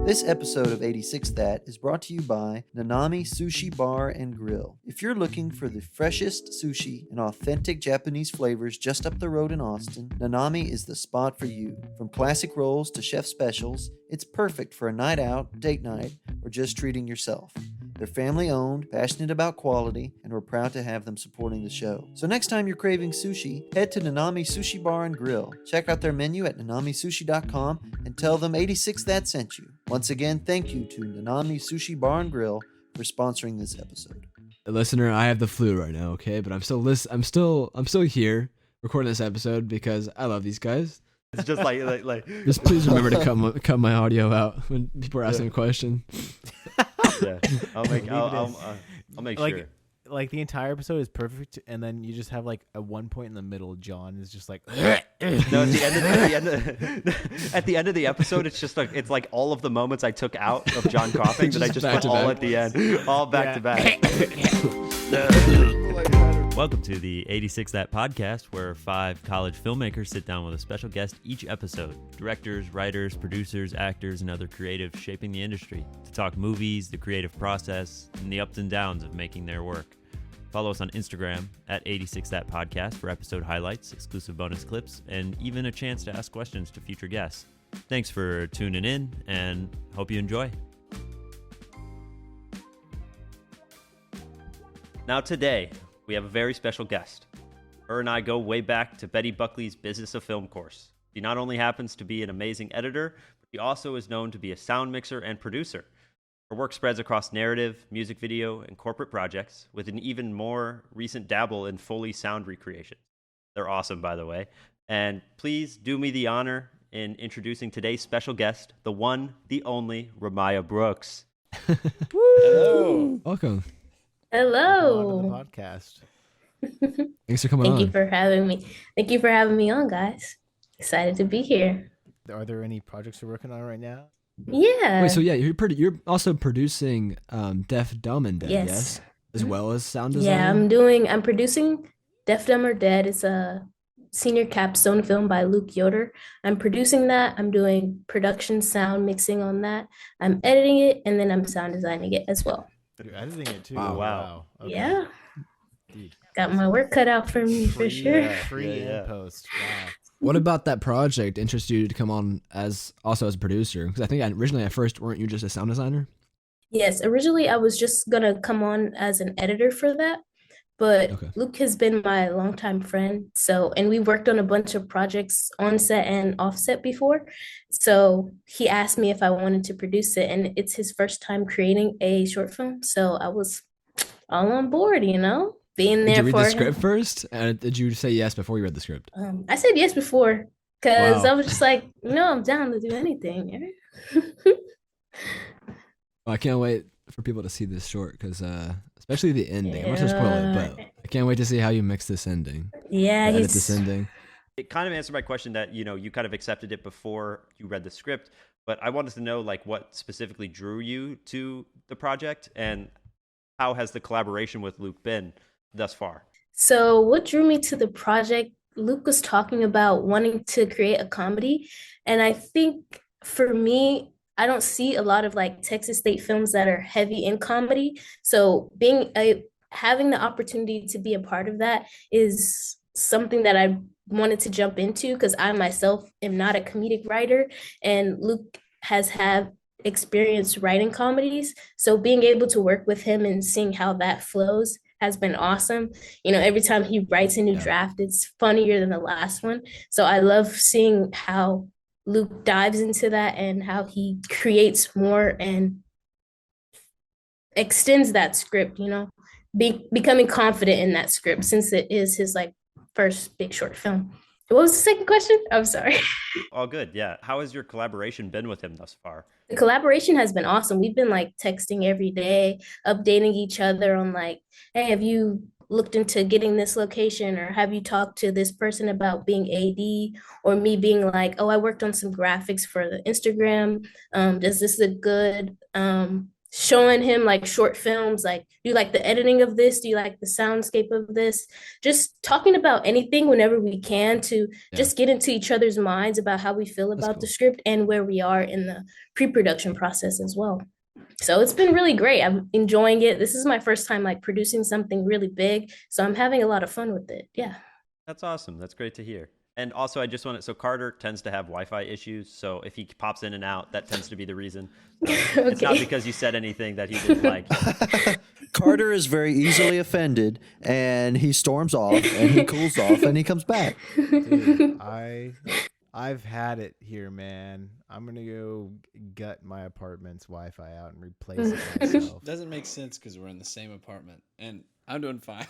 This episode of 86 That is brought to you by Nanami Sushi Bar and Grill. If you're looking for the freshest sushi and authentic Japanese flavors just up the road in Austin, Nanami is the spot for you. From classic rolls to chef specials, it's perfect for a night out, date night, or just treating yourself. They're family owned, passionate about quality, and we're proud to have them supporting the show. So next time you're craving sushi, head to Nanami Sushi Bar and Grill. Check out their menu at nanamisushi.com and tell them 86 That sent you. Once again, thank you to Nanami Sushi Bar and Grill for sponsoring this episode. Listener, I have the flu right now, okay? But I'm still here recording this episode because I love these guys. It's just like Just please remember to cut my audio out when people are asking a question. Yeah, I'll make sure. Like the entire episode is perfect, and then you just have like at one point in the middle, John is just like. No, at the end of the episode, it's just like it's like all of the moments I took out of John coughing that I just put all at the end, all back to back. Welcome to the 86 That podcast, where 5 college filmmakers sit down with a special guest each episode. Directors, writers, producers, actors, and other creatives shaping the industry to talk movies, the creative process, and the ups and downs of making their work. Follow us on Instagram at 86 That podcast for episode highlights, exclusive bonus clips, and even a chance to ask questions to future guests. Thanks for tuning in, and hope you enjoy. Now today, we have a very special guest. Her and I go way back to Betty Buckley's Business of Film course. She not only happens to be an amazing editor, but she also is known to be a sound mixer and producer. Her work spreads across narrative, music video, and corporate projects, with an even more recent dabble in Foley sound recreation. They're awesome, by the way. And please do me the honor in introducing today's special guest, the one, the only, Ramiyah Brooks. Hello. Welcome. Hello. On the podcast. Thanks for coming on. Thank you for having me. Thank you for having me on, guys. Excited to be here. Are there any projects you're working on right now? Yeah. Wait, so yeah, you're also producing Deaf, Dumb, and Dead, Yes. yes? As well as sound design? Yeah, I'm producing Deaf, Dumb, or Dead. It's a senior capstone film by Luke Yoder. I'm producing that. I'm doing production sound mixing on that. I'm editing it, and then I'm sound designing it as well. You're editing it too. Wow. Okay. Yeah. Dude. Got my work cut out for me for sure. Free Yeah. and post. Wow. What about that project interested you to come on as a producer? Because I think originally at first, weren't you just a sound designer? Yes, originally I was just gonna come on as an editor for that, but Okay. Luke has been my longtime friend. And we worked on a bunch of projects on set and off set before. So he asked me if I wanted to produce it, and it's his first time creating a short film. So I was all on board, being Did there you read for the him. script first? And did you say yes before you read the script? I said yes before, because Wow. I was just like, I'm down to do anything. Well, I can't wait for people to see this short because, especially the ending. I'm not going to spoil it, but I can't wait to see how you mix this ending. Yeah, Edit this ending. It kind of answered my question that, you kind of accepted it before you read the script, but I wanted to know what specifically drew you to the project, and how has the collaboration with Luke been thus far? So what drew me to the project, Luke was talking about wanting to create a comedy. And I think for me, I don't see a lot of Texas State films that are heavy in comedy. So having the opportunity to be a part of that is something that I wanted to jump into, because I myself am not a comedic writer, and Luke has had experience writing comedies. So being able to work with him and seeing how that flows has been awesome. Every time he writes a new draft, it's funnier than the last one. So I love seeing how Luke dives into that and how he creates more and extends that script, becoming confident in that script, since it is his first big short film. What was the second question? I'm sorry. All good. Yeah. How has your collaboration been with him thus far? The collaboration has been awesome. We've been texting every day, updating each other on hey, have you looked into getting this location, or have you talked to this person about being AD, or me being oh, I worked on some graphics for the Instagram. Does this look good? showing him like short films, like, do you like the editing of this, do you like the soundscape of this, just talking about anything whenever we can to Yeah, just get into each other's minds about how we feel that's about the cool. script and where we are in the pre-production process as well. So it's been really great. I'm enjoying it. This is my first time like producing something really big, so I'm having a lot of fun with it. Yeah. That's awesome. That's great to hear. And also, I just want to. So Carter tends to have Wi-Fi issues. So if he pops in and out, that tends to be the reason. So it's not Okay. because you said anything that he didn't like. Carter is very easily offended, and he storms off, and he cools off, and he comes back. Dude, I've had it here, man. I'm gonna go gut my apartment's Wi-Fi out and replace it myself. Doesn't make sense because we're in the same apartment and I'm doing fine.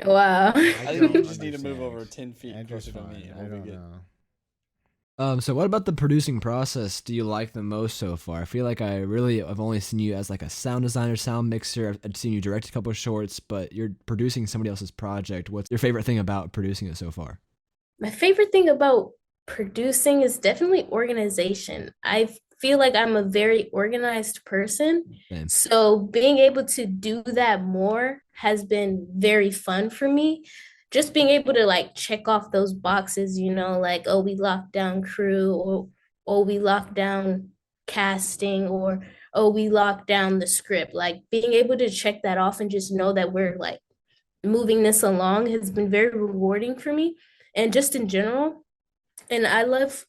Wow. I think you don't just need to move understand. over 10 feet Andrew's closer to me. fine. And I we'll be don't good. know. So what about the producing process do you like the most so far? I feel like I've only seen you as like a sound designer, sound mixer. I've seen you direct a couple of shorts, but you're producing somebody else's project. What's your favorite thing about producing it so far? My favorite thing about producing is definitely organization. I feel like I'm a very organized person. Same. So being able to do that more has been very fun for me. Just being able to like check off those boxes, like, oh, we locked down crew, or oh, we locked down casting, or oh, we locked down the script. Like being able to check that off and just know that we're like moving this along has been very rewarding for me. And just in general, and I love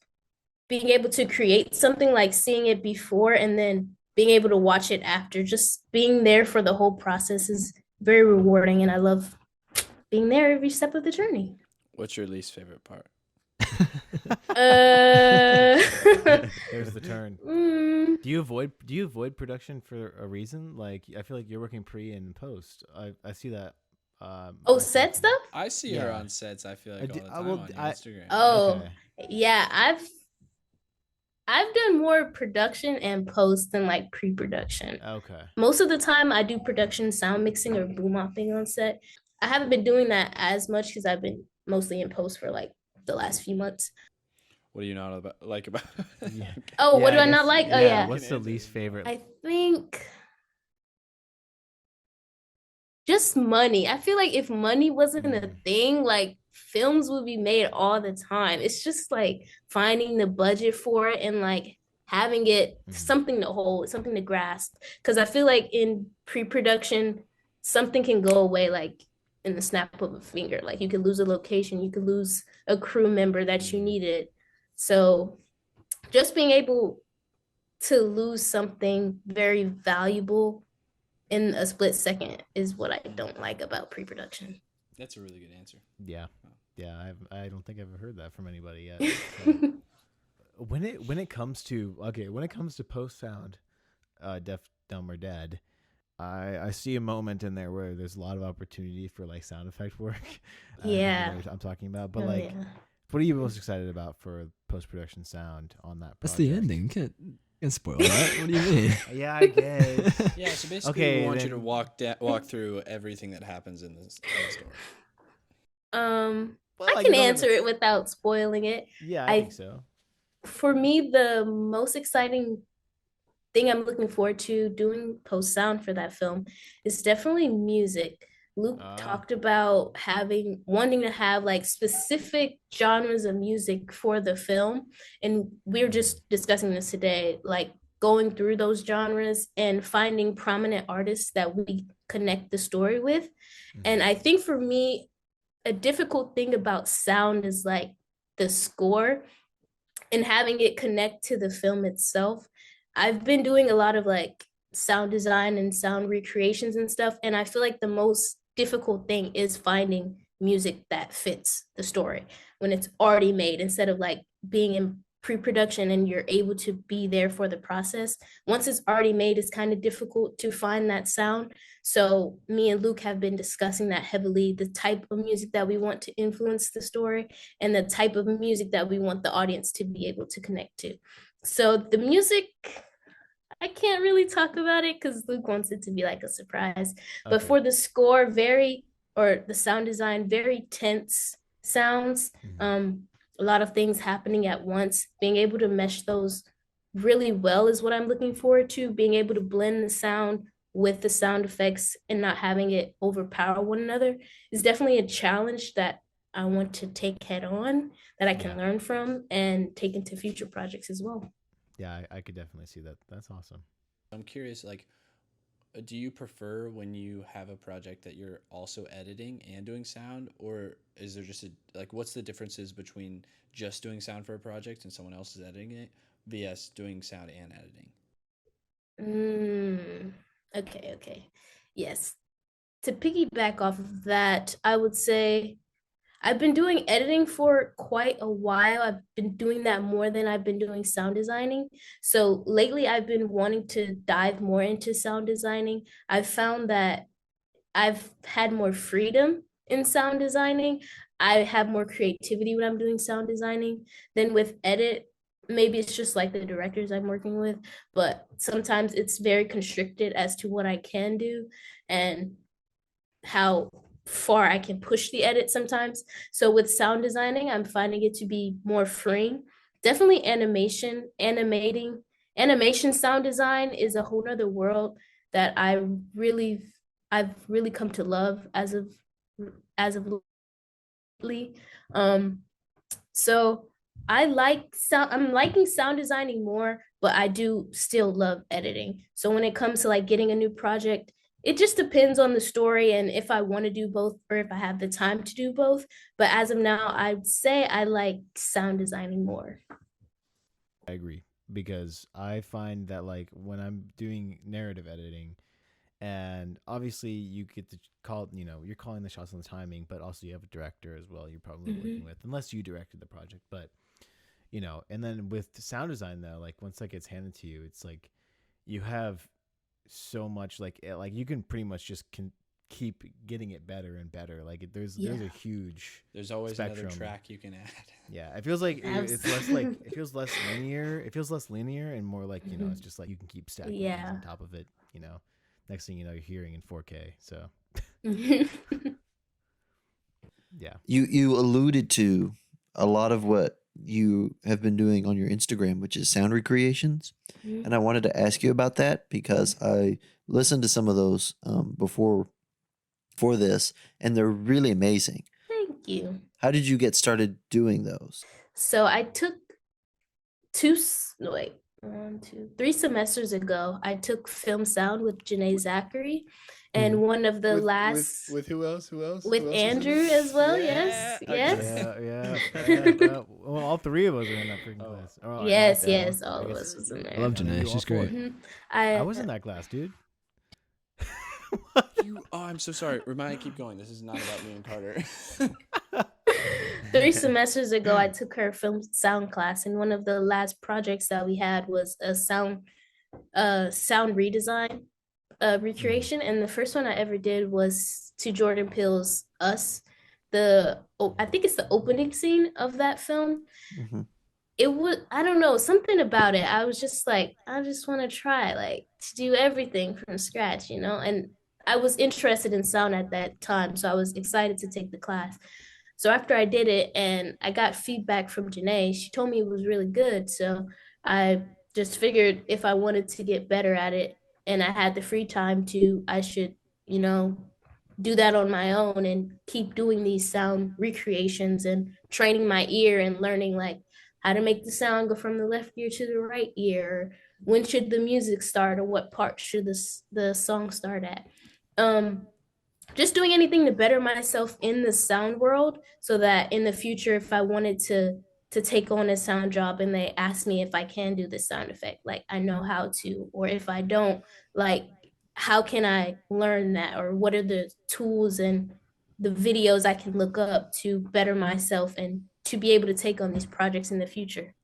being able to create something, like seeing it before and then being able to watch it after. Just being there for the whole process is very rewarding, and I love being there every step of the journey. What's your least favorite part? Uh, There's the turn. mm, Do you avoid production for a reason? Like I feel like you're working pre and post. I see that. oh, myself set in- stuff? I see her Yeah. on sets, I feel I like, all do- the I time will- on your I- Instagram. Oh, Okay. yeah, I've done more production and post than like pre-production. Okay. Most of the time I do production, sound mixing, or boom mopping on set. I haven't been doing that as much because I've been mostly in post for like the last few months. What do you not like about Yeah. Oh, what do I guess- not like? Oh, yeah. What's the Can answer least it. favorite? I think just money. I feel like if money wasn't a thing, like films would be made all the time. It's just like finding the budget for it and like having it something to hold, something to grasp. Because I feel like in pre-production, something can go away like in the snap of a finger. Like you could lose a location, you could lose a crew member that you needed. So just being able to lose something very valuable in a split second is what I don't like about pre-production. That's a really good answer. Yeah. Yeah, I don't think I've ever heard that from anybody yet. So. When it comes to post sound, deaf, dumb, or dead, I see a moment in there where there's a lot of opportunity for like sound effect work. Yeah. I'm talking about, but Oh, like, yeah. what are you most excited about for post production sound on that? That's project? the ending. You can't spoil that. What do you mean? Yeah, I guess. Yeah, so basically Okay, we want you to then- walk through everything that happens in this story. Well, I like, can it doesn't- answer it without spoiling it. Yeah, I- I think so. For me, the most exciting thing I'm looking forward to doing post sound for that film is definitely music. Luke talked about wanting to have like specific genres of music for the film, and we were just discussing this today, like going through those genres and finding prominent artists that we connect the story with. And I think for me, a difficult thing about sound is like the score and having it connect to the film itself. I've been doing a lot of like sound design and sound recreations and stuff, and I feel like the most difficult thing is finding music that fits the story when it's already made, instead of like being in pre-production and you're able to be there for the process. Once it's already made, it's kind of difficult to find that sound. So me and Luke have been discussing that heavily, the type of music that we want to influence the story and the type of music that we want the audience to be able to connect to. So the music, I can't really talk about it because Luke wants it to be like a surprise. But Okay. for the score, or the sound design, very tense sounds. A lot of things happening at once. Being able to mesh those really well is what I'm looking forward to. Being able to blend the sound with the sound effects and not having it overpower one another is definitely a challenge that I want to take head on, that I can Yeah. learn from and take into future projects as well. Yeah, I could definitely see that. That's awesome. I'm curious, like, do you prefer when you have a project that you're also editing and doing sound, or is there just a like what's the differences between just doing sound for a project and someone else is editing it vs doing sound and editing? Mm, okay, okay. Yes. To piggyback off of that, I would say I've been doing editing for quite a while. I've been doing that more than I've been doing sound designing. So lately, I've been wanting to dive more into sound designing. I've found that I've had more freedom in sound designing. I have more creativity when I'm doing sound designing than with edit. Maybe it's just like the directors I'm working with, but sometimes it's very constricted as to what I can do and how far I can push the edit sometimes. So with sound designing, I'm finding it to be more freeing. Definitely animation sound design is a whole nother world that really I've really come to love as of lately. Um so I'm liking sound designing more, but I do still love editing. So when it comes to like getting a new project, it just depends on the story and if I want to do both or if I have the time to do both. But as of now, I'd say I like sound designing more. I agree because I find that like when I'm doing narrative editing, and obviously you get to call, you're calling the shots on the timing, but also you have a director as well. You're probably working Mhm. with, unless you directed the project, but and then with sound design though, like once that gets handed to you, it's like you have so much like you can pretty much just keep getting it better and better. Like there's a Yeah, huge There's always another spectrum. track you can add. Yeah, it feels like it's less like absolutely. it feels less linear. It feels less linear and more like it's Mhm. just like you can keep stacking things Yeah. on top of it. Next thing you know, you're hearing in 4K. So yeah, You alluded to a lot of what you have been doing on your Instagram, which is sound recreations, and I wanted to ask you about that because I listened to some of those before for this, and they're really amazing. Thank you. How did you get started doing those? So I took two, no, wait, 3 semesters ago, I took film sound with Janae Zachary, Mhm. and one of the last With who else? Who else? with Who else was in Andrew it? as well. Yeah. Yes, yes, well, all three of us are in that freaking Oh. class. Oh, and yes, well, yes. All I of guess us was in I love there. maybe Janae. all She's four. great. Mhm. I I was in that class, dude. You. Oh, I'm so sorry. Remind. Keep going. This is not about me and Carter. 3 semesters ago, I took her film sound class, and one of the last projects that we had was a sound redesign, recreation. And the first one I ever did was to Jordan Peele's Us. I think it's the opening scene of that film. Mhm. It would, I don't know, something about it. I was just like, I just want to try like to do everything from scratch, and I was interested in sound at that time, so I was excited to take the class. So after I did it and I got feedback from Janae, she told me it was really good. So I just figured if I wanted to get better at it and I had the free time to, I should, you know, do that on my own and keep doing these sound recreations and training my ear and learning like how to make the sound go from the left ear to the right ear. Or when should the music start, or what part should the song start at? Um, just doing anything to better myself in the sound world so that in the future if I wanted to take on a sound job and they ask me if I can do this sound effect, like I know how to, or if I don't, like how can I learn that, or what are the tools and the videos I can look up to better myself and to be able to take on these projects in the future.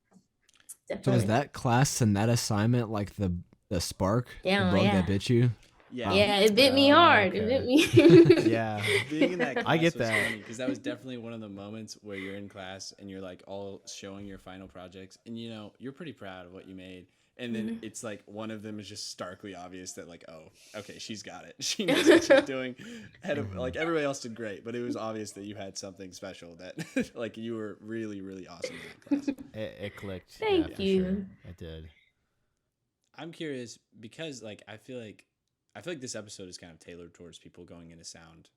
So was Definitely. that class and that assignment like the spark, the Yeah, bug that yeah. bit you? Yeah. Wow. Yeah, it bit me Oh, hard. It bit okay. me. Yeah, Being in that class I get was that. funny because that was definitely one of the moments where you're in class and you're like all showing your final projects and you're pretty proud of what you made. And then it's like one of them is just starkly obvious that like, oh, okay, she's got it. She knows what she's doing. Like everybody else did great, but it was obvious that you had something special that like you were really, really awesome in that class. It clicked. Yeah, Thank for you. sure. It did. I'm curious because like I feel like this episode is kind of tailored towards people going into sound,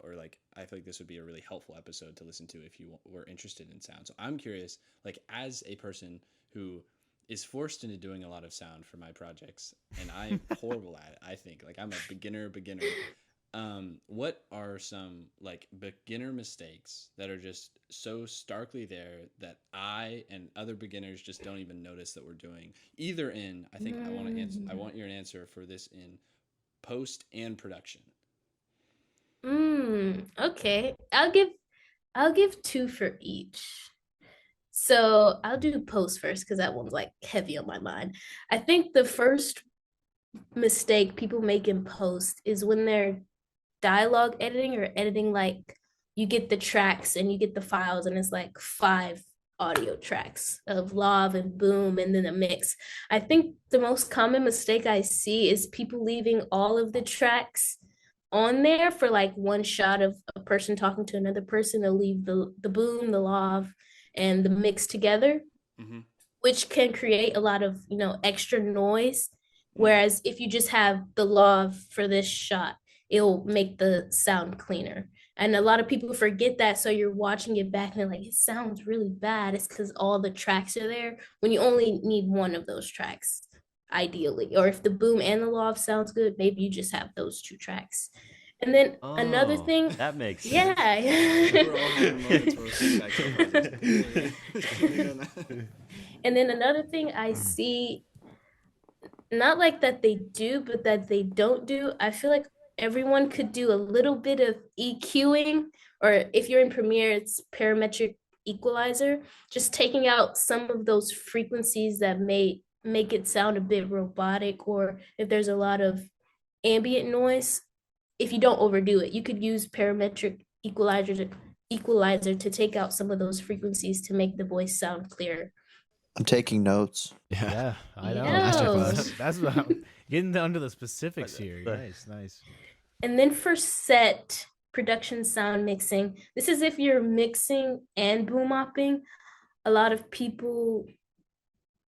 or like I feel like this would be a really helpful episode to listen to if you were interested in sound. So I'm curious, like as a person who is forced into doing a lot of sound for my projects, and I'm horrible at it. I think like I'm a beginner. What are some like beginner mistakes that are just so starkly there that I and other beginners just don't even notice that we're doing? Either in, I think I want to answer. I want your answer for this in post and production. Okay. I'll give two for each. So I'll do post first because that one's like heavy on my mind. I think the first mistake people make in post is when they're dialogue editing or editing, like you get the tracks and you get the files and it's like five audio tracks of lav and boom and then a mix. I think the most common mistake I see is people leaving all of the tracks on there for like one shot of a person talking to another person. They'll leave the boom, the lav, and the mix together, Mm-hmm. which can create a lot of extra noise. Whereas if you just have the lav for this shot, it'll make the sound cleaner. And a lot of people forget that, so you're watching it back and they're like, it sounds really bad. It's because all the tracks are there when you only need one of those tracks, ideally. Or if the boom and the lav sounds good, maybe you just have those two tracks. And then another thing, that makes sense. yeah. We're all having moments where we're thinking back to projects. And then another thing I see, not like that they do, but that they don't do, I feel like everyone could do a little bit of EQing, or if you're in Premiere, it's parametric equalizer, just taking out some of those frequencies that may make it sound a bit robotic, or if there's a lot of ambient noise. If you don't overdo it, you could use parametric equalizer to take out some of those frequencies to make the voice sound clearer. I'm taking notes. Yeah, I know. Yeah. Masterclass. That's what I'm getting down to the specifics here. Nice. And then for set production sound mixing, this is if you're mixing and boom mopping. A lot of people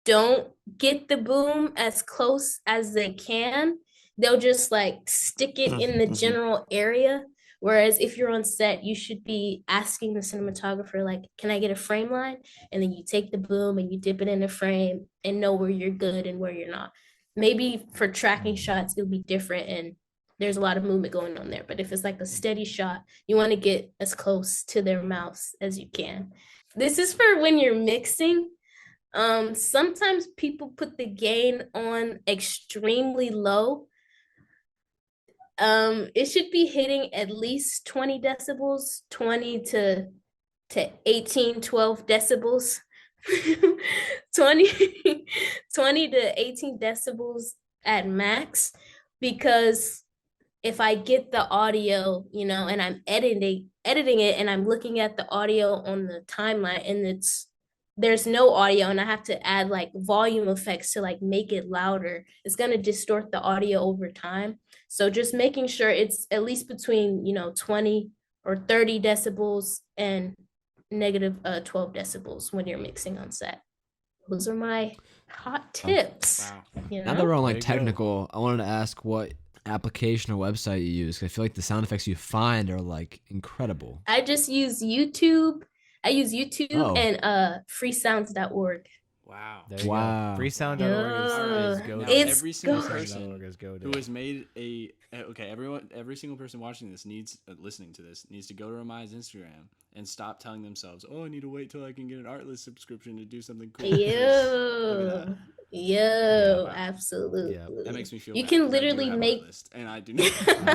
don't get the boom as close as they can. They'll just like stick it in the general area. Whereas if you're on set, you should be asking the cinematographer, like, can I get a frame line? And then you take the boom and you dip it in a frame and know where you're good and where you're not. Maybe for tracking shots, it'll be different and there's a lot of movement going on there. But if it's like a steady shot, you want to get as close to their mouths as you can. This is for when you're mixing. Sometimes people put the gain on extremely low. It should be hitting at least 20 decibels, 20 to 18, 12 decibels. 20 to 18 decibels at max, because if I get the audio, and I'm editing it and I'm looking at the audio on the timeline and there's no audio and I have to add like volume effects to like make it louder, it's going to distort the audio over time. So just making sure it's at least between, 20 or 30 decibels and negative 12 decibels when you're mixing on set. Those are my hot tips. Wow. Now that we're on like There you go. technical, I wanted to ask what application or website you use. 'Cause I feel like the sound effects you find are like incredible. I just use YouTube. I use YouTube Oh. and freesounds.org. Wow. There you Wow. go. Freesound.org is go. Now, It's every single go- person is go who has made every single person watching this listening to this needs to go to Ramiyah's Instagram and stop telling themselves, "Oh, I need to wait till I can get an Artlist subscription to do something cool." Look at Yo, wow. absolutely. Yeah. that makes me feel. You bad can 'cause I do literally have make Artlist, and I do not.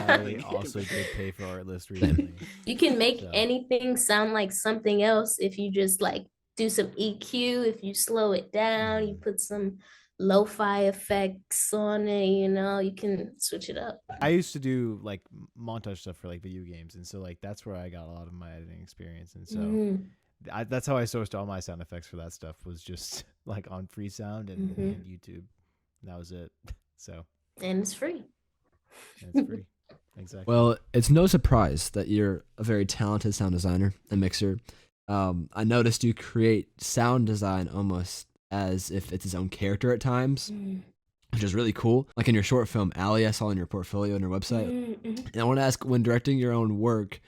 I also did pay for Artlist recently. you can make So. anything sound like something else if you just like do some EQ. If you slow it down, you put some lo-fi effects on it, you can switch it up. I used to do like montage stuff for like video games, and so like that's where I got a lot of my editing experience, and so Mhm. that's how I sourced all my sound effects for that stuff, was just like on Freesound and YouTube. And that was it. So And it's free. and it's free. Exactly. Well, it's no surprise that you're a very talented sound designer and mixer. I noticed you create sound design almost as if it's his own character at times. which is really cool. Like in your short film, Allie, I saw on your portfolio on your website. Mm-hmm. And I want to ask, when directing your own work,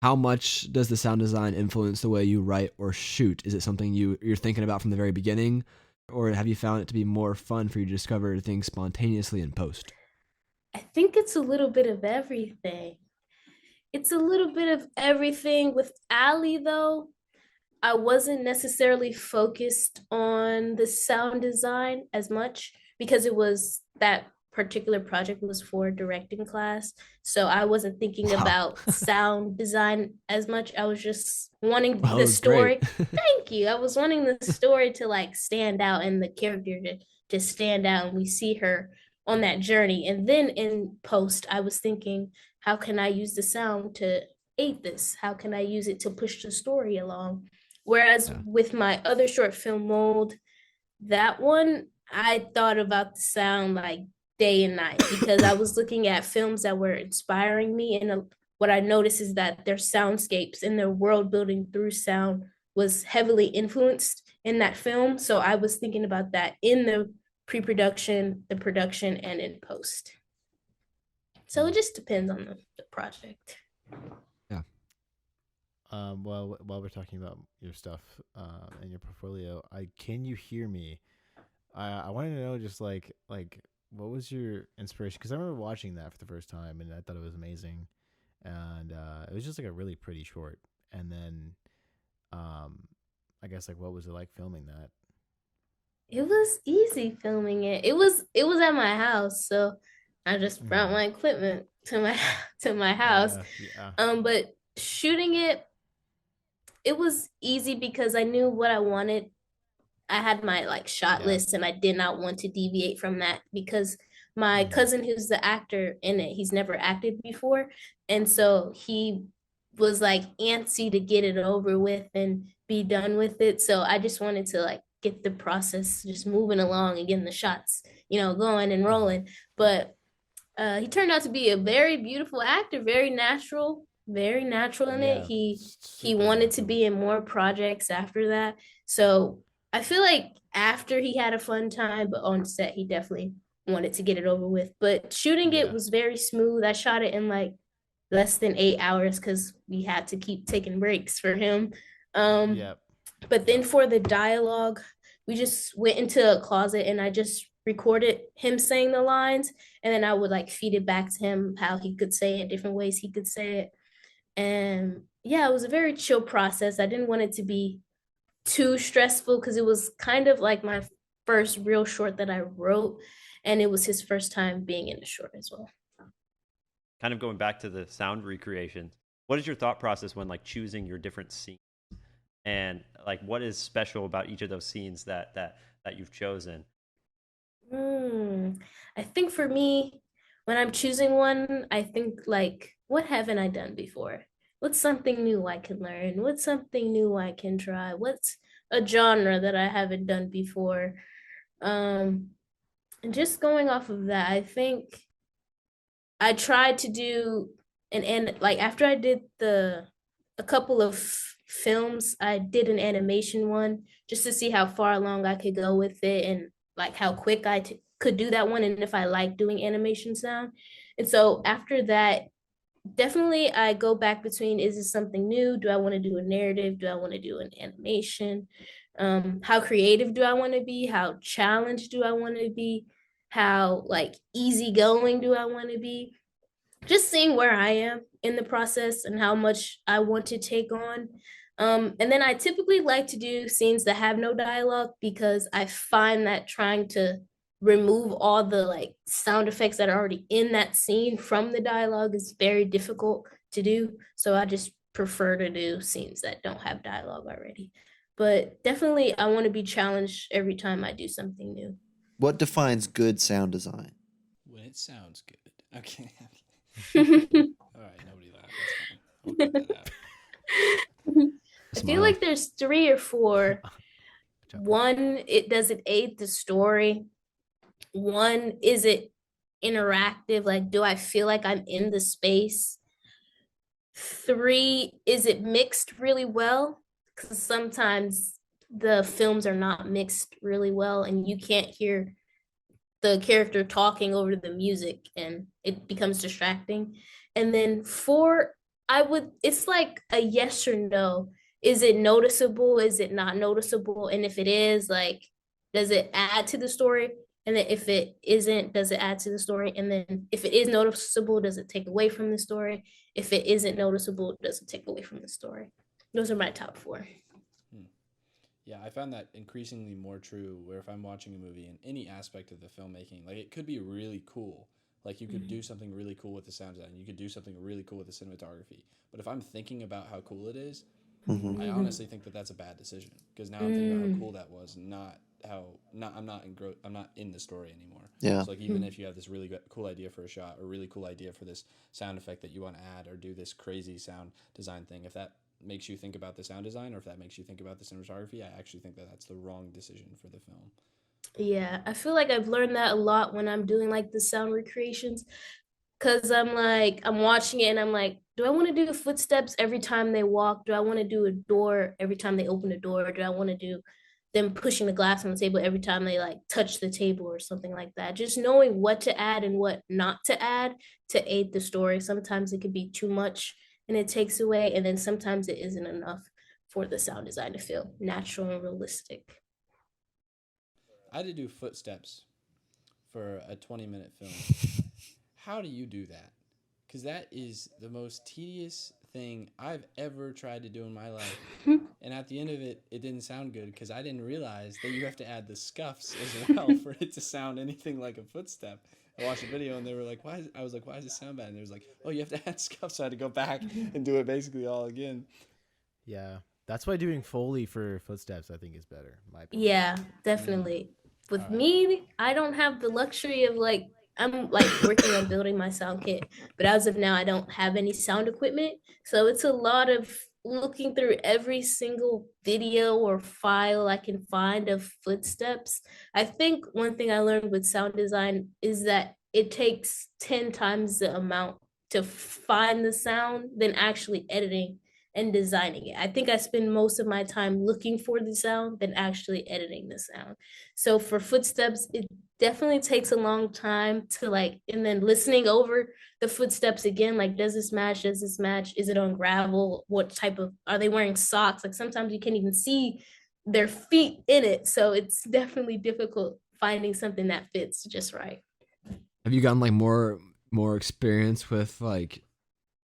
how much does the sound design influence the way you write or shoot? Is it something you're thinking about from the very beginning, or have you found it to be more fun for you to discover things spontaneously in post? I think it's a little bit of everything. It's a little bit of everything. With Ali, though, I wasn't necessarily focused on the sound design as much because it was that particular project was for directing class. So I wasn't thinking Wow. about sound design as much. I was just wanting Wow, that the was great. story. Thank you. I was wanting the story to like stand out and the character to stand out. And we see her on that journey. And then in post, I was thinking, how can I use the sound to aid this? How can I use it to push the story along? Whereas Yeah. with my other short film mold, that one, I thought about the sound like day and night because I was looking at films that were inspiring me. And what I noticed is that their soundscapes and their world building through sound was heavily influenced in that film. So I was thinking about that in the pre production, the production, and in post. So it just depends on the project. Yeah. Well, while we're talking about your stuff and your portfolio, I can you hear me? I wanted to know just like what was your inspiration? Because I remember watching that for the first time and I thought it was amazing, and it was just like a really pretty short. And then, um, I guess like what was it like filming that? It was easy filming it. It was at my house, so I just brought Mm. my equipment to my to my house. Yeah. But shooting it, it was easy because I knew what I wanted. I had my like shot Yeah. list and I did not want to deviate from that because my Mm. cousin who's the actor in it, he's never acted before. And so he was like antsy to get it over with and be done with it. So I just wanted to like get the process just moving along and getting the shots, going and Mm. rolling. But he turned out to be a very beautiful actor, very natural in it. Yeah. He Super wanted to natural. be in more projects after that. So I feel like after he had a fun time, but on set he definitely wanted to get it over with. But shooting it Yeah. was very smooth. I shot it in like less than 8 hours because we had to keep taking breaks for him. Um, Yep. but then Yep. for the dialogue, we just went into a closet and I just recorded him saying the lines, and then I would like feed it back to him how he could say it, different ways he could say it. And yeah, it was a very chill process. I didn't want it to be too stressful because it was kind of like my first real short that I wrote, and it was his first time being in a short as well. Kind of going back to the sound recreation, what is your thought process when like choosing your different scenes, and like what is special about each of those scenes that you've chosen? Hmm. I think for me, when I'm choosing one, I think like, what haven't I done before? What's something new I can learn? What's something new I can try? What's a genre that I haven't done before? Um, and just going off of that, I think I tried to do and like after I did the a couple of films, I did an animation one just to see how far along I could go with it and like how quick could do that one and if I like doing animation sound. And so after that, definitely I go back between, is this something new? Do I want to do a narrative? Do I want to do an animation? How creative do I want to be? How challenged do I want to be? How like easygoing do I want to be? Just seeing where I am in the process and how much I want to take on. And then I typically like to do scenes that have no dialogue because I find that trying to remove all the like sound effects that are already in that scene from the dialogue is very difficult to do. So I just prefer to do scenes that don't have dialogue already. But definitely, I want to be challenged every time I do something new. What defines good sound design? When it sounds good. Okay. I All right, nobody laughed. That's fine. We'll cut that out. feel Smile. like there's three or four. Jumper. One, it does it aid the story? One, is it interactive? Like, do I feel like I'm in the space? Three, is it mixed really well? Because sometimes the films are not mixed really well, and you can't hear the character talking over the music and it becomes distracting. And then four, I would, it's like a yes or no. Is it noticeable? Is it not noticeable? And if it is, like, does it add to the story? And then if it isn't, does it add to the story? And then if it is noticeable, does it take away from the story? If it isn't noticeable, does it take away from the story? Those are my top four. Hmm. Yeah, I found that increasingly more true where if I'm watching a movie in any aspect of the filmmaking, like it could be really cool. Like you could do something really cool with the sound design, you could do something really cool with the cinematography. But if I'm thinking about how cool it is, Hmm. I honestly think that that's a bad decision because now I'm thinking about how cool that was, not how not I'm not in the story anymore. Yeah. So like even if you have this really cool idea for a shot or really cool idea for this sound effect that you want to add or do this crazy sound design thing, if that makes you think about the sound design or if that makes you think about the cinematography, I actually think that that's the wrong decision for the film. Yeah, I feel like I've learned that a lot when I'm doing like the sound recreations. Cause I'm like, I'm watching it and I'm like, do I want to do footsteps every time they walk? Do I want to do a door every time they open the door? Do I want to do them pushing the glass on the table every time they like touch the table or something like that? Just knowing what to add and what not to add to aid the story. Sometimes it could be too much and it takes away, and then sometimes it isn't enough for the sound design to feel natural and realistic. I had to do footsteps for a 20-minute film. How do you do that? Because that is the most tedious thing I've ever tried to do in my life. And at the end of it, it didn't sound good because I didn't realize that you have to add the scuffs as well for it to sound anything like a footstep. I watched a video and they were like, I was like, why does it sound bad? And they was like, oh, you have to add scuffs. So I had to go back and do it basically all again. Yeah, that's why doing Foley for footsteps I think is better, in my opinion. Yeah, Mm. definitely. All With right. me, I don't have the luxury of like, I'm like working on building my sound kit, but as of now, I don't have any sound equipment. So it's a lot of looking through every single video or file I can find of footsteps. I think one thing I learned with sound design is that it takes 10 times the amount to find the sound than actually editing and designing it. I think I spend most of my time looking for the sound than actually editing the sound. So for footsteps, it definitely takes a long time to like, and then listening over the footsteps again, like, does this match? Does this match? Is it on gravel? What type of, are they wearing socks? Like sometimes you can't even see their feet in it. So it's definitely difficult finding something that fits just right. Have you gotten like more experience with like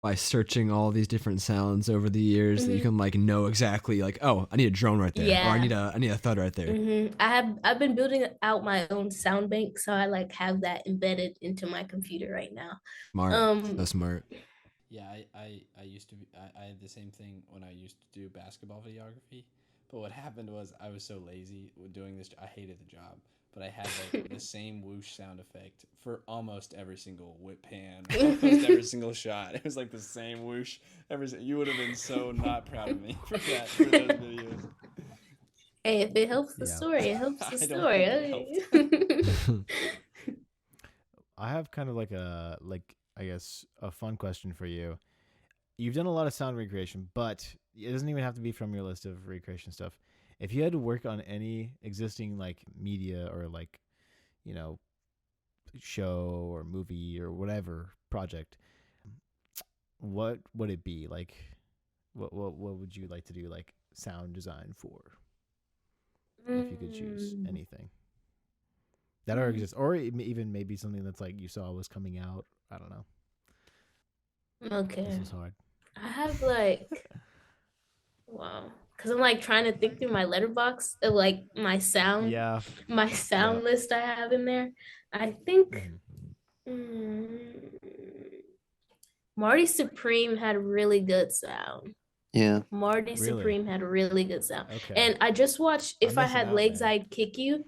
by searching all these different sounds over the years that you Mm-hmm. can like know exactly like, oh, I need a drone right there, or Yeah. I need a thud right there. I've been building out my own sound bank, so I like have that embedded into my computer right now. Smart, so Um, smart. Yeah, I used to be, I had the same thing when I used to do basketball videography. But what happened was I was so lazy with doing this. I hated the job, but I had like the same whoosh sound effect for almost every single whip pan, almost every single shot. It was like the same whoosh. You would have been so not proud of me for that for those videos. Hey, if it helps the Yeah, story, it helps the I don't think it story. helped. I have kind of like a like I guess a fun question for you. You've done a lot of sound recreation, but it doesn't even have to be from your list of recreation stuff. If you had to work on any existing like media or like, you know, show or movie or whatever project, what would it be? Like what would you like to do like sound design for if you could choose Mm, anything that already mm, exists or even maybe something that's like you saw was coming out. I don't know. This okay. is hard. I have like, wow. Because I'm like trying to think through my letterbox of like Yeah. my Yeah. sound list I have in there. I think Hmm. mm, Marty Supreme had really good sound. Yeah. Marty Really? Supreme had really good sound. Okay. And I just watched I'm If I missing Had out, Legs, man. I'd Kick You.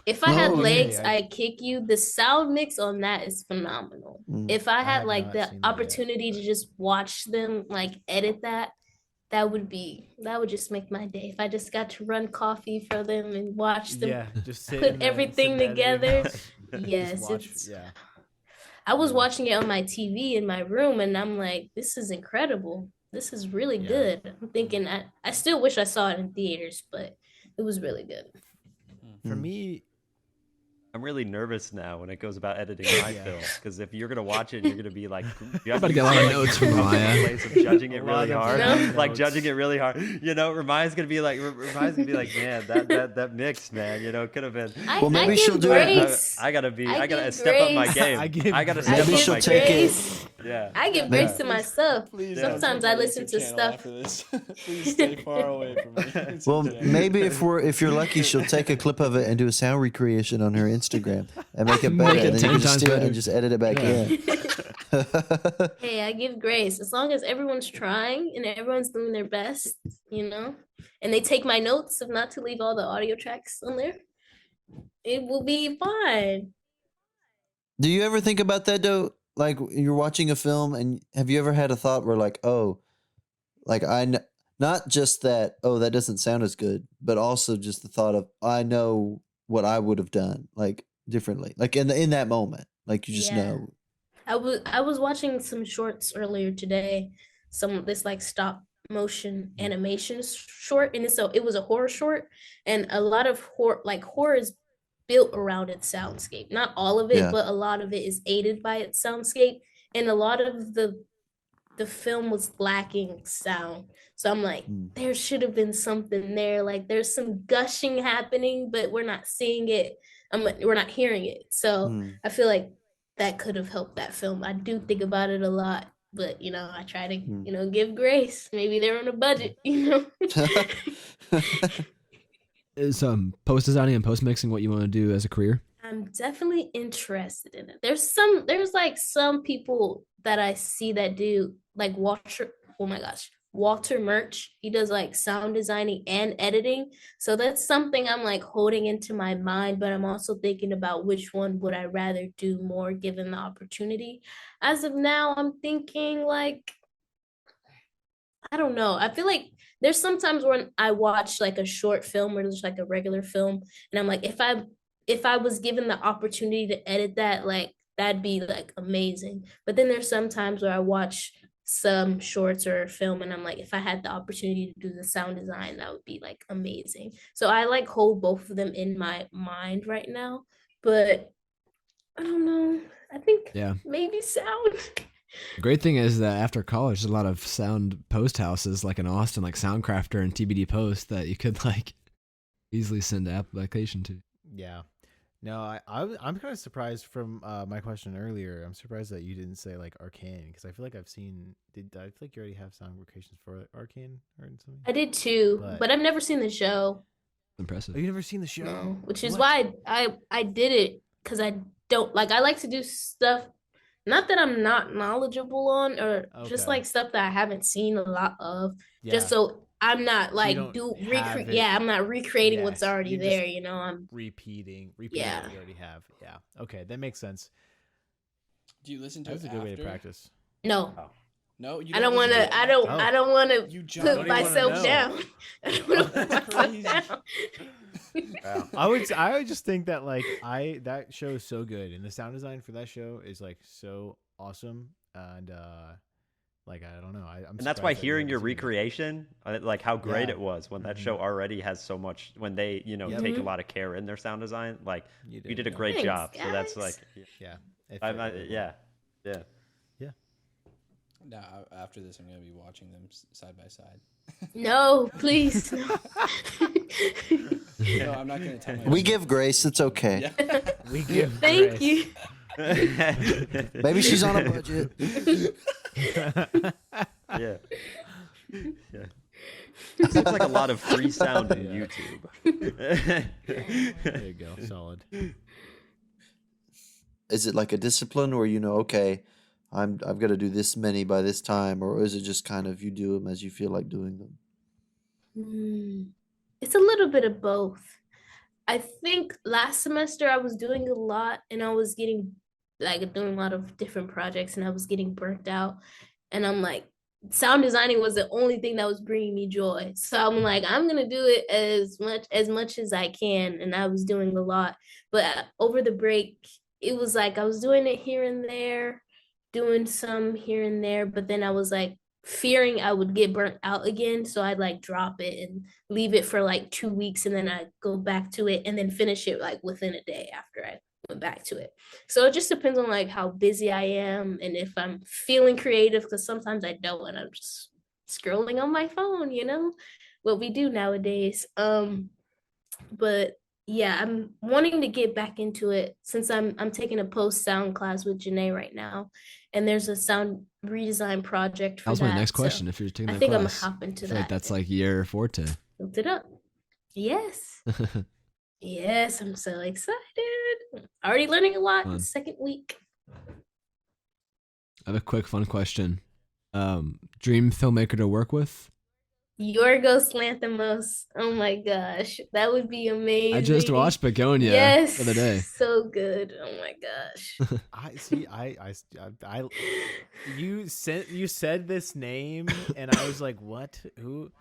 If I Had Oh yeah. Okay. Legs, I I'd Kick You. The sound mix on that is phenomenal. Mm. If I I had have like not the seen that yet, opportunity to but just watch them like edit that, that would just make my day. If I just got to run coffee for them and watch them yeah, just put sit everything in the editing together. house, just Yes, watch. it's Yeah. I was Yeah. watching it on my TV in my room and I'm like, this is incredible. This is really Yeah. good. I'm thinking I still wish I saw it in theaters, but it was really good. Hmm. For Mm. me, I'm really nervous now when it goes about editing my film, because if you're gonna watch it, you're gonna be like, I'm about to get a lot of notes from Ramiyah. place of judging it A lot really of hard, notes. like judging it really hard. You know, Ramaya's gonna be like, man, that mix, man. You know, it could have been. I, Well, maybe I she'll give do it. grace. I gotta give step up my grace. game. I give I gotta grace. step Maybe up she'll my take game. grace. Yeah. I give Yeah. grace to myself. Please don't Sometimes I listen to stuff. after this. Please stay far away from me. Well, maybe if you're lucky, she'll take a clip of it and do a sound recreation on her Instagram and make it better, Make it and then 10 you just times steal it better. and just edit it back in. Hey, I give grace as long as everyone's trying and everyone's doing their best, and they take my notes of not to leave all the audio tracks on there. It will be fine. Do you ever think about that though? Like you're watching a film, and have you ever had a thought where like, oh, like not just that, oh, that doesn't sound as good, but also just the thought of I know what I would have done like differently, like in that moment, like you just Yeah. know. I was watching some shorts earlier today, this like stop motion animation short, and it was a horror short, and a lot of horror is built around its soundscape. Not all of it, Yeah. but a lot of it is aided by its soundscape, and a lot of the film was lacking sound. So I'm like, Mm. there should have been something there. Like there's some gushing happening, but we're not seeing it. We're not hearing it. So Mm. I feel like that could have helped that film. I do think about it a lot, but I try to, give grace. Maybe they're on a budget, Is post designing and post mixing what you want to do as a career? I'm definitely interested in it. There's like some people that I see that do like Walter Murch. He does like sound designing and editing. So that's something I'm like holding into my mind, but I'm also thinking about which one would I rather do more given the opportunity. As of now, I'm thinking like, I don't know. I feel like there's sometimes when I watch like a short film or just like a regular film, and I'm like, if I was given the opportunity to edit that, like that'd be like amazing. But then there's some times where I watch some shorts or a film and I'm like, if I had the opportunity to do the sound design, that would be like amazing. So I like hold both of them in my mind right now. But I don't know. I think maybe sound. The great thing is that after college, there's a lot of sound post houses like in Austin, like Soundcrafter and TBD Post that you could like easily send an application to. Yeah. No, I'm kind of surprised from my question earlier. I'm surprised that you didn't say like Arcane, because I feel like I feel like you already have sound locations for Arcane or something. I did too, but I've never seen the show. Impressive. Oh, you never seen the show? No, which is why I did it, because I don't like, I like to do stuff not that I'm not knowledgeable on, or just like stuff that I haven't seen a lot of, just so I'm not like I'm not recreating what's already there, I'm repeating what you already have. Yeah. Okay, that makes sense. Do you listen to That's it a good way to after? practice. No. Oh. No, you I don't want to. I don't want to put myself down. I don't want to put myself down. I would just think that like that show is so good, and the sound design for that show is like so awesome, and like I don't know, and that's why hearing your recreation, like how great it was when that show already has so much, when they take a lot of care in their sound design, like you did a great job. Guys. So that's like yeah. Now, after this, I'm going to be watching them side by side. No, please. No. No, I'm not going to tell my We give grace. It's okay. Yeah. We give Thank grace. you. Maybe she's on a budget. Yeah. It seems like a lot of free sound in YouTube. There you go. Solid. Is it like a discipline where okay, I've got to do this many by this time, or is it just kind of you do them as you feel like doing them? It's a little bit of both. I think last semester I was doing a lot, and I was doing a lot of different projects, and I was getting burnt out. And I'm like, sound designing was the only thing that was bringing me joy. So I'm like, I'm gonna do it as much as I can, and I was doing a lot. But over the break, it was like I was doing it here and there, doing some here and there, but then I was like fearing I would get burnt out again. So I'd like drop it and leave it for like 2 weeks, and then I'd go back to it and then finish it like within a day after I went back to it. So it just depends on like how busy I am and if I'm feeling creative, because sometimes I don't and I'm just scrolling on my phone, what we do nowadays. But yeah, I'm wanting to get back into it since I'm taking a post sound class with Janae right now, and there's a sound redesign project for That was my next question. So if you're taking that I think class, I'm gonna hop into I feel that. like that's like your forte. Built it up. Yes. Yes, I'm so excited. Already learning a lot in the second week. I have a quick fun question. Dream filmmaker to work with? Yorgos Lanthimos. Oh my gosh, that would be amazing. I just watched Begonia the other day. So good. Oh my gosh. You said this name and I was like, what? Who?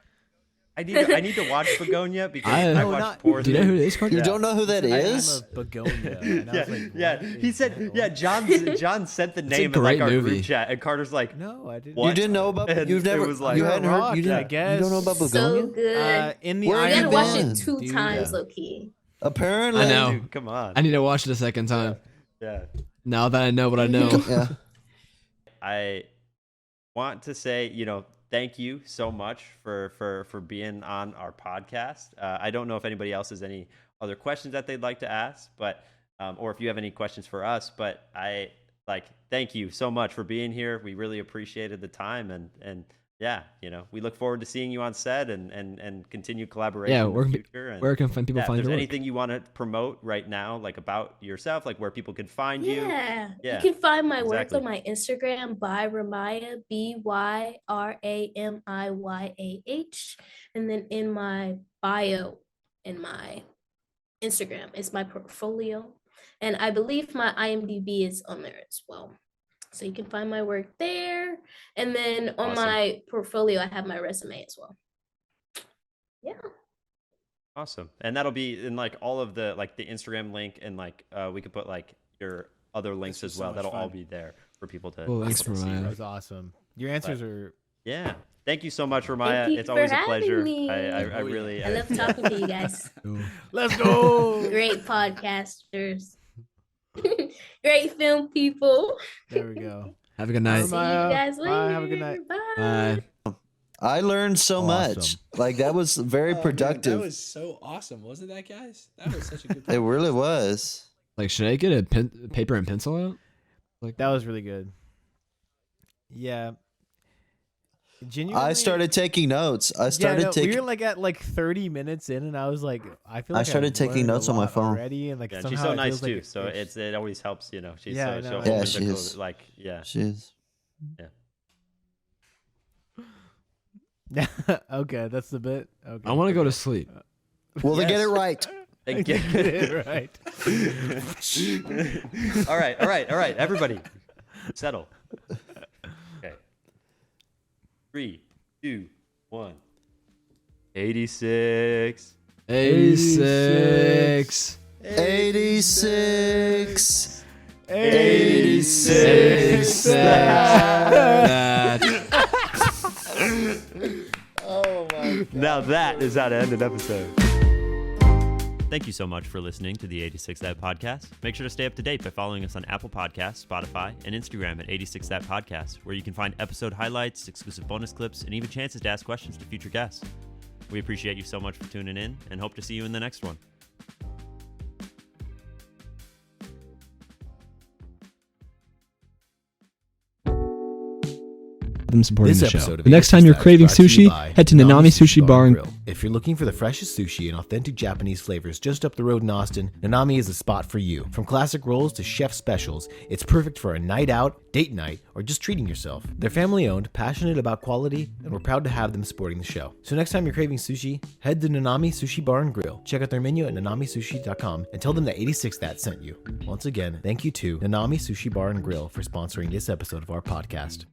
I need to watch Begonia because I watched Poor Do you know who it Things. is, Carter? You don't know who that is? I'm a Begonia. And I was like, Yeah. He said, John sent the name a in like great our movie. group chat, and Carter's like, no, I didn't. What? You didn't know about? And You've it never. was like- you hadn't heard. Rock, You, I didn't, guess. you don't know about So Begonia? good. In the Where I have gotta you watch been? it 2 Dude. times, low key. Apparently. I know. Dude, come on. I need to watch it a second time. Yeah. Now that I know what I know. Yeah. I want to say, thank you so much for being on our podcast. I don't know if anybody else has any other questions that they'd like to ask, but or if you have any questions for us, but I thank you so much for being here. We really appreciated the time, and yeah, we look forward to seeing you on set and continue collaboration Yeah, in the future. And where can people if find there's your work? anything you want to promote right now, like about yourself, like where people can find you? Yeah. Yeah, You can find my work exactly. on my Instagram by Ramiyah, BYRAMIYAH. And then in my bio in my Instagram is my portfolio. And I believe my IMDb is on there as well. So you can find my work there. And then on Awesome. my portfolio, I have my resume as well. Yeah. Awesome. And that'll be in like all of the the Instagram link, and we could put like your other links was as so well. much That'll all fun. be there for people to, Cool, thanks, people to see. Ramiyah. That was awesome. Your answers are. Yeah. Thank you so much, Thank Ramiyah. you It's for always a having pleasure. me. I really I love talking to you guys. Let's go. Great podcasters. Great film people. There we go. Have a good night. See you Ramiyah, guys later. bye, have a good night. Bye. Bye. I learned so much. Awesome. Like that was very Oh, man, productive. that was so awesome, wasn't that, guys? That was such a good. It really was. Like, should I get a paper and pencil out? Like, That was really good. Yeah. Genuinely, I started taking notes. I started we taking. were like at 30 minutes in, and I was like, I feel I like started I've taking learned a notes on my lot phone. already, and like Yeah, somehow she's so it nice feels like too. So it always helps, She's Yeah, I so know. Yeah, she whimsical, is. yeah. She is. okay, that's the bit. Okay, I want to go to sleep. Well, then get Yes. it right. And Get get- it right. all right, everybody, settle. Okay. 3, 2, 1. 86. 86. 86. 86. That. Oh my God. Now that is how to end an episode. Thank you so much for listening to the 86 That Podcast. Make sure to stay up to date by following us on Apple Podcasts, Spotify, and Instagram at 86 That Podcast, where you can find episode highlights, exclusive bonus clips, and even chances to ask questions to future guests. We appreciate you so much for tuning in and hope to see you in the next one. Them supporting This the show. episode of The next time you're 86 craving brought to you sushi, by head to Nanami Sushi Bar and Grill. If you're looking for the freshest sushi and authentic Japanese flavors just up the road in Austin, Nanami is the spot for you. From classic rolls to chef specials, it's perfect for a night out, date night, or just treating yourself. They're family owned, passionate about quality, and we're proud to have them supporting the show. So next time you're craving sushi, head to Nanami Sushi Bar and Grill. Check out their menu at nanamisushi.com and tell them that 86 That sent you. Once again, thank you to Nanami Sushi Bar and Grill for sponsoring this episode of our podcast.